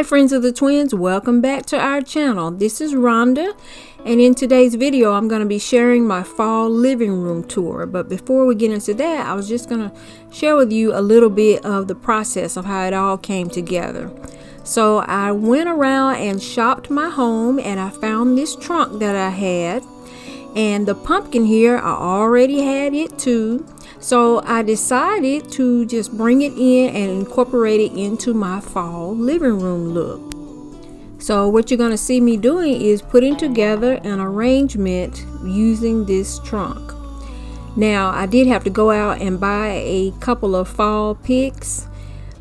friends of the twins, welcome back to our channel. This is Rhonda, and in today's video I'm going to be sharing my fall living room tour. But before we get into that, I was just going to share with you a little bit of the process of how it all came together. So I went around and shopped my home, and I found this trunk that I had, and the pumpkin here, I already had it too. So I decided to just bring it in and incorporate it into my fall living room look. So what you're going to see me doing is putting together an arrangement using this trunk. Now I did have to go out and buy a couple of fall picks,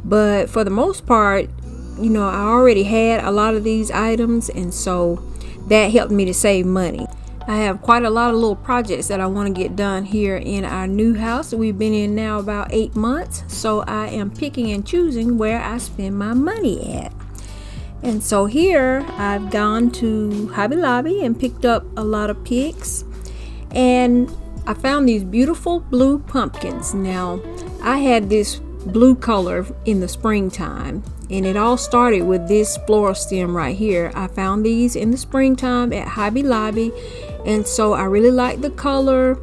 but for the most part, you know, I already had a lot of these items, and so that helped me to save money. I have quite a lot of little projects that I want to get done here in our new house that we've been in now about 8 months. So I am picking and choosing where I spend my money at. And so here I've gone to Hobby Lobby and picked up a lot of picks. And I found these beautiful blue pumpkins. Now I had this blue color in the springtime, and it all started with this floral stem right here. I found these in the springtime at Hobby Lobby, and so I really like the color.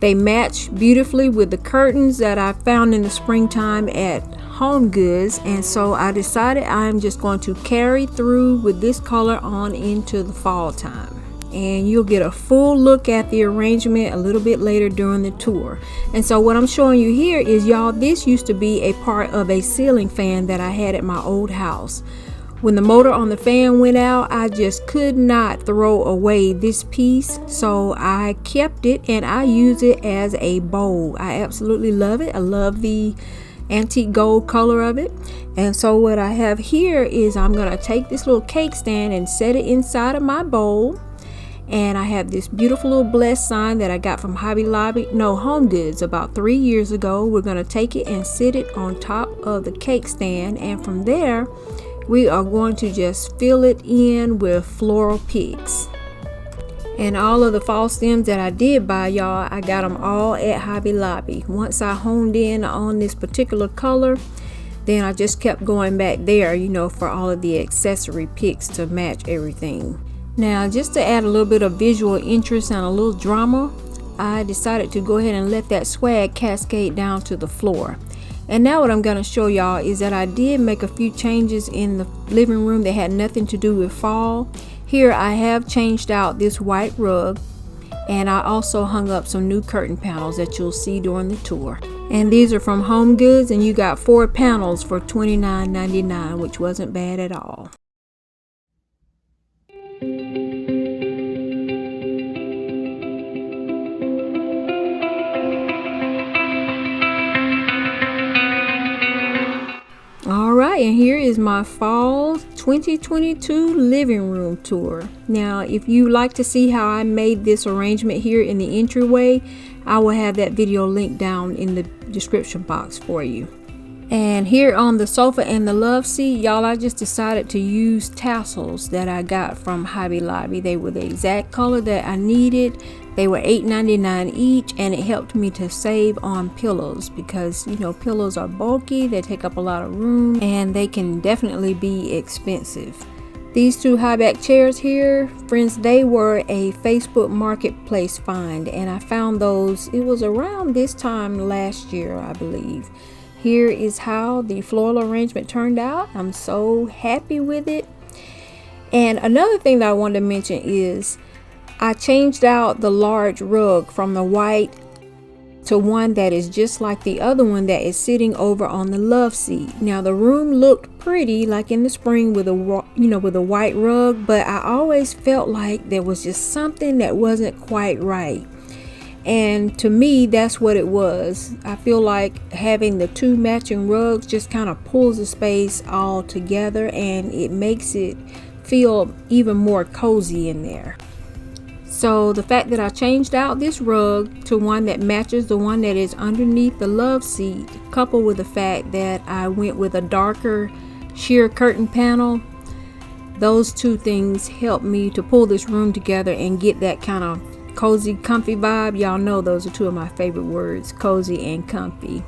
They match beautifully with the curtains that I found in the springtime at Home Goods, and so I decided I'm just going to carry through with this color on into the fall time. And you'll get a full look at the arrangement a little bit later during the tour. And so what I'm showing you here is, y'all, this used to be a part of a ceiling fan that I had at my old house. When the motor on the fan went out, I just could not throw away this piece, so I kept it and I use it as a bowl. I absolutely love it. I love the antique gold color of it. And so what I have here is, I'm going to take this little cake stand and set it inside of my bowl. And I have this beautiful little blessed sign that I got from Home Goods about 3 years ago. We're going to take it and sit it on top of the cake stand, and from there we are going to just fill it in with floral picks. And all of the fall stems that I did buy, y'all, I got them all at Hobby Lobby. Once I honed in on this particular color, then I just kept going back there, you know, for all of the accessory picks to match everything. Now, just to add a little bit of visual interest and a little drama, I decided to go ahead and let that swag cascade down to the floor. And now what I'm going to show y'all is that I did make a few changes in the living room that had nothing to do with fall. Here I have changed out this white rug, and I also hung up some new curtain panels that you'll see during the tour. And these are from Home Goods, and you got 4 panels for $29.99, which wasn't bad at all. Alright, and here is my fall 2022 living room tour. Now, if you like to see how I made this arrangement here in the entryway, I will have that video linked down in the description box for you. And here on the sofa and the love seat, y'all, I just decided to use tassels that I got from Hobby Lobby. They were the exact color that I needed. They were $8.99 each, and it helped me to save on pillows because, you know, pillows are bulky, they take up a lot of room, and they can definitely be expensive. These 2 high back chairs here, friends, they were a Facebook Marketplace find, and I found those, it was around this time last year, I believe. Here is how the floral arrangement turned out. I'm so happy with it. And another thing that I wanted to mention is, I changed out the large rug from the white to one that is just like the other one that is sitting over on the love seat. Now the room looked pretty like in the spring with a white rug, but I always felt like there was just something that wasn't quite right. And to me, that's what it was. I feel like having the 2 matching rugs just kind of pulls the space all together, and it makes it feel even more cozy in there. So the fact that I changed out this rug to one that matches the one that is underneath the love seat, coupled with the fact that I went with a darker sheer curtain panel, those 2 things helped me to pull this room together and get that kind of cozy, comfy vibe. Y'all know those are 2 of my favorite words, cozy and comfy.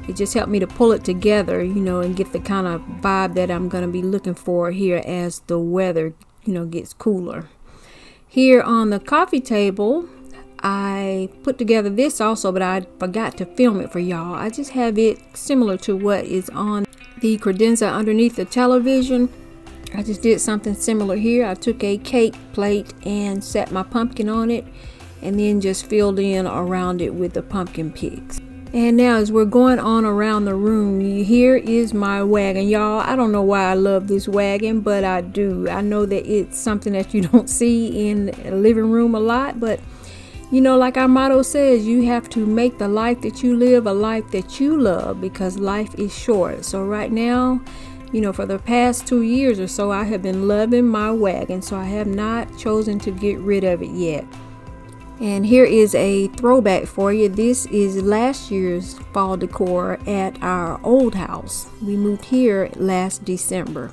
it just helped me to pull it together, you know, and get the kind of vibe that I'm going to be looking for here as the weather, you know, gets cooler. Here on the coffee table, I put together this also, but I forgot to film it for y'all. I just have it similar to what is on the credenza underneath the television. I just did something similar here. I took a cake plate and set my pumpkin on it, and then just filled in around it with the pumpkin picks. And now as we're going on around the room, here is my wagon. Y'all, I don't know why I love this wagon, but I do. I know that it's something that you don't see in a living room a lot, but you know, like our motto says, you have to make the life that you live a life that you love, because life is short. So right now, you know, for the past 2 years or so, I have been loving my wagon, so I have not chosen to get rid of it yet. And here is a throwback for you. This is last year's fall decor at our old house. We moved here last December.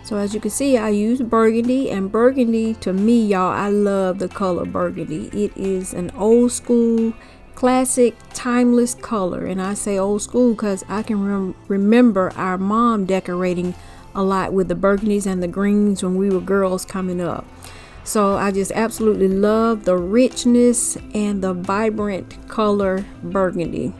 So as you can see, I used burgundy, and burgundy, to me, y'all, I love the color burgundy. It is an old school, classic, timeless color. And I say old school because I can remember our mom decorating a lot with the burgundies and the greens when we were girls coming up. So I just absolutely love the richness and the vibrant color burgundy.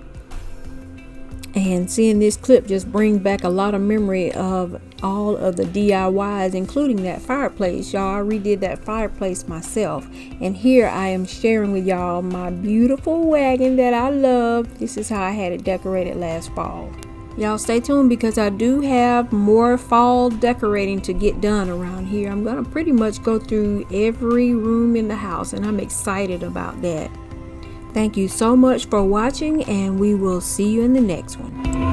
And seeing this clip just brings back a lot of memory of all of the DIYs, including that fireplace. Y'all, I redid that fireplace myself. And here I am sharing with y'all my beautiful wagon that I love. This is how I had it decorated last fall. Y'all stay tuned, because I do have more fall decorating to get done around here. I'm going to pretty much go through every room in the house, and I'm excited about that. Thank you so much for watching, and we will see you in the next one.